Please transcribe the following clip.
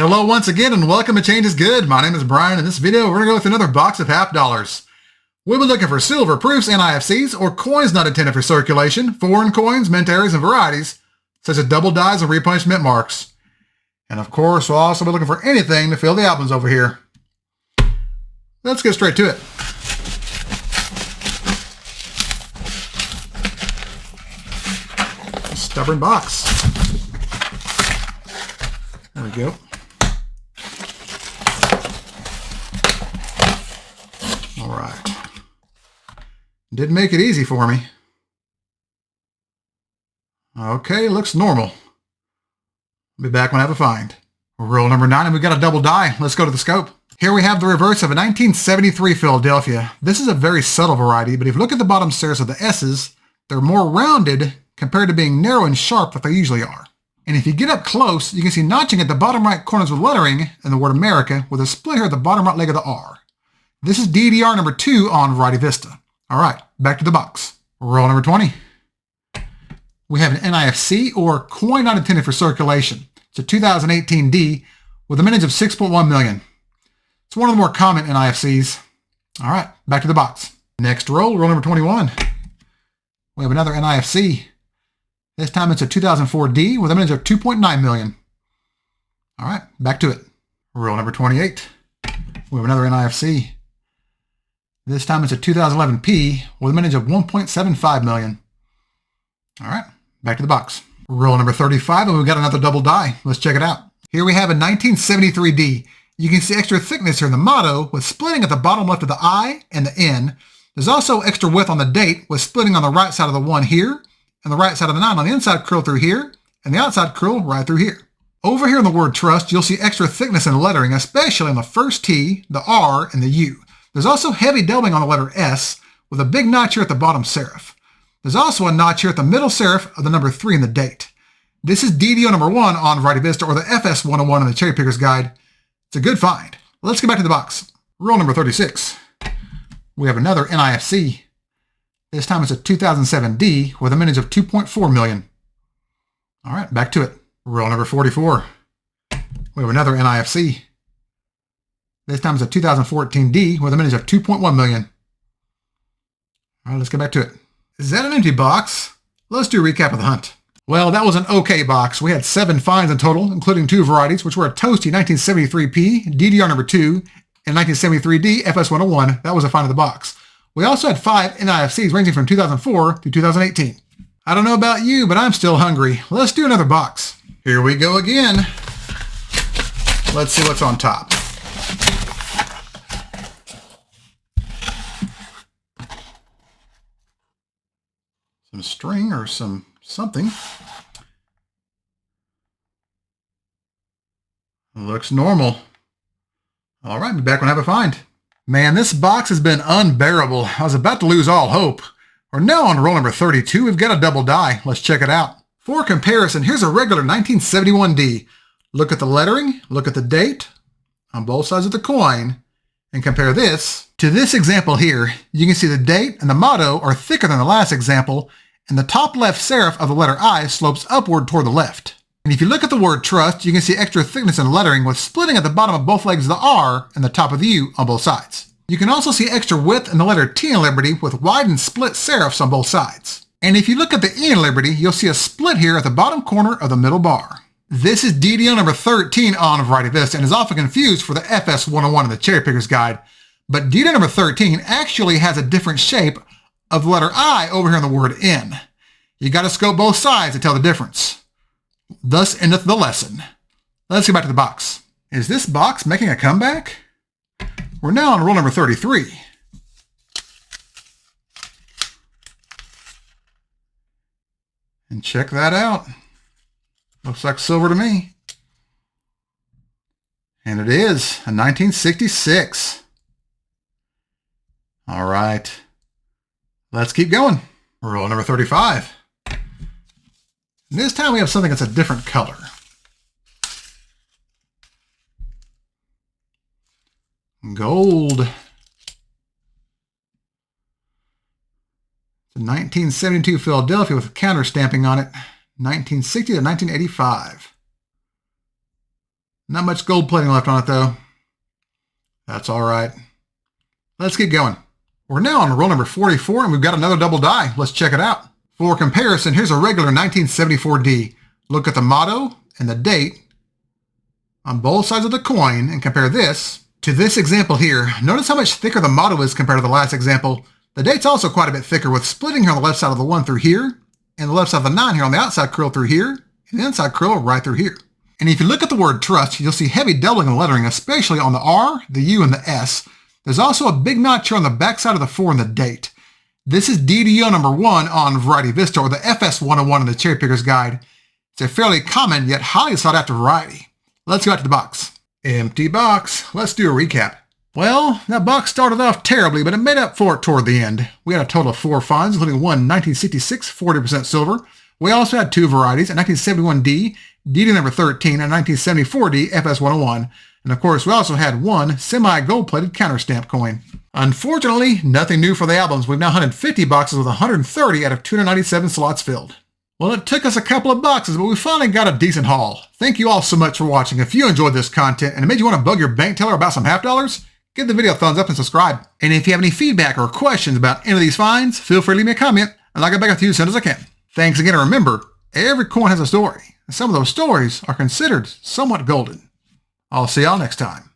Hello once again and welcome to Change is Good. My name is Brian. In this video we're going to go with another box of half dollars. We'll be looking for silver proofs, NIFCs, or coins not intended for circulation, foreign coins, mint areas, and varieties, such as double dies and repunched mint marks. And of course we'll also be looking for anything to fill the albums over here. Let's get straight to it. Stubborn box. There we go. All right. Didn't make it easy for me. Okay, looks normal. I'll be back when I have a find. Roll number 9, and we've got a double die. Let's go to the scope. Here we have the reverse of a 1973 Philadelphia. This is a very subtle variety, but if you look at the bottom serifs of the S's, they're more rounded compared to being narrow and sharp like they usually are. And if you get up close, you can see notching at the bottom right corners with lettering and the word America with a split here at the bottom right leg of the R. This is DDR number 2 on Variety Vista. All right, back to the box. Roll number 20. We have an NIFC, or coin not intended for circulation. It's a 2018 D with a mintage of 6.1 million. It's one of the more common NIFCs. All right, back to the box. Next roll number 21. We have another NIFC. This time it's a 2004 D with a mintage of 2.9 million. All right, back to it. Roll number 28. We have another NIFC. This time it's a 2011 P with a mintage of 1.75 million. All right, back to the box. Roll number 35, and we've got another double die. Let's check it out. Here we have a 1973 D. You can see extra thickness here in the motto with splitting at the bottom left of the I and the N. There's also extra width on the date with splitting on the right side of the 1 here and the right side of the 9 on the inside curl through here and the outside curl right through here. Over here in the word trust, you'll see extra thickness in lettering, especially on the first T, the R, and the U. There's also heavy doubling on the letter S with a big notch here at the bottom serif. There's also a notch here at the middle serif of the number 3 in the date. This is DDO number 1 on Variety Vista, or the FS 101 in the Cherry Picker's Guide. It's a good find. Let's get back to the box. Roll number 36. We have another NIFC. This time it's a 2007 D with a mintage of 2.4 million. All right, back to it. Roll number 44. We have another NIFC. This time it's a 2014 D with a mintage of 2.1 million. All right, let's get back to it. Is that an empty box? Let's do a recap of the hunt. Well, that was an okay box. We had 7 finds in total, including 2 varieties, which were a toasty 1973P, DDR number 2, and 1973D, FS101. That was a find of the box. We also had 5 NIFCs ranging from 2004 to 2018. I don't know about you, but I'm still hungry. Let's do another box. Here we go again. Let's see what's on top. Some string or something. Looks normal. All right, be back when I have a find. Man, this box has been unbearable. I was about to lose all hope. We're now on roll number 32. We've got a double die. Let's check it out. For comparison, here's a regular 1971 D. Look at the lettering, look at the date on both sides of the coin, and compare this to this example here. You can see the date and the motto are thicker than the last example, and the top left serif of the letter I slopes upward toward the left. And if you look at the word trust, you can see extra thickness in lettering with splitting at the bottom of both legs of the R and the top of the U on both sides. You can also see extra width in the letter T in Liberty with widened split serifs on both sides. And if you look at the E in Liberty, you'll see a split here at the bottom corner of the middle bar. This is DDO number 13 on Variety Vista and is often confused for the FS 101 in the Cherry Picker's Guide. But DDO number 13 actually has a different shape of the letter I over here in the word N. You got to scope both sides to tell the difference. Thus endeth the lesson. Let's get back to the box. Is this box making a comeback? We're now on roll number 33. And check that out. Looks like silver to me. And it is a 1966. All right. Let's keep going. Roll number 35. And this time we have something that's a different color. Gold. It's a 1972 Philadelphia with counter stamping on it. 1960 to 1985. Not much gold plating left on it though. That's all right. Let's get going. We're now on roll number 44 and we've got another double die. Let's check it out. For comparison, here's a regular 1974D. Look at the motto and the date on both sides of the coin and compare this to this example here. Notice how much thicker the motto is compared to the last example. The date's also quite a bit thicker with splitting here on the left side of the 1 through here and the left side of the 9 here on the outside curl through here and the inside curl right through here. And if you look at the word trust, you'll see heavy doubling in lettering, especially on the R, the U, and the S. There's also a big notch here on the back side of the 4 and the date. This is DDO number 1 on Variety Vista, or the FS 101 in the Cherry Picker's Guide. It's a fairly common yet highly sought after variety. Let's go back to the box. Empty box. Let's do a recap. Well, that box started off terribly, but it made up for it toward the end. We had a total of 4 finds, including one 1966 40% silver. We also had 2 varieties, a 1971D, DD number 13, and a 1974D FS 101. And of course, we also had one semi-gold-plated counter-stamp coin. Unfortunately, nothing new for the albums. We've now hunted 50 boxes with 130 out of 297 slots filled. Well, it took us a couple of boxes, but we finally got a decent haul. Thank you all so much for watching. If you enjoyed this content and it made you want to bug your bank teller about some half dollars, give the video a thumbs up and subscribe. And if you have any feedback or questions about any of these finds, feel free to leave me a comment, and I'll get back with you as soon as I can. Thanks again, and remember, every coin has a story, and some of those stories are considered somewhat golden. I'll see y'all next time.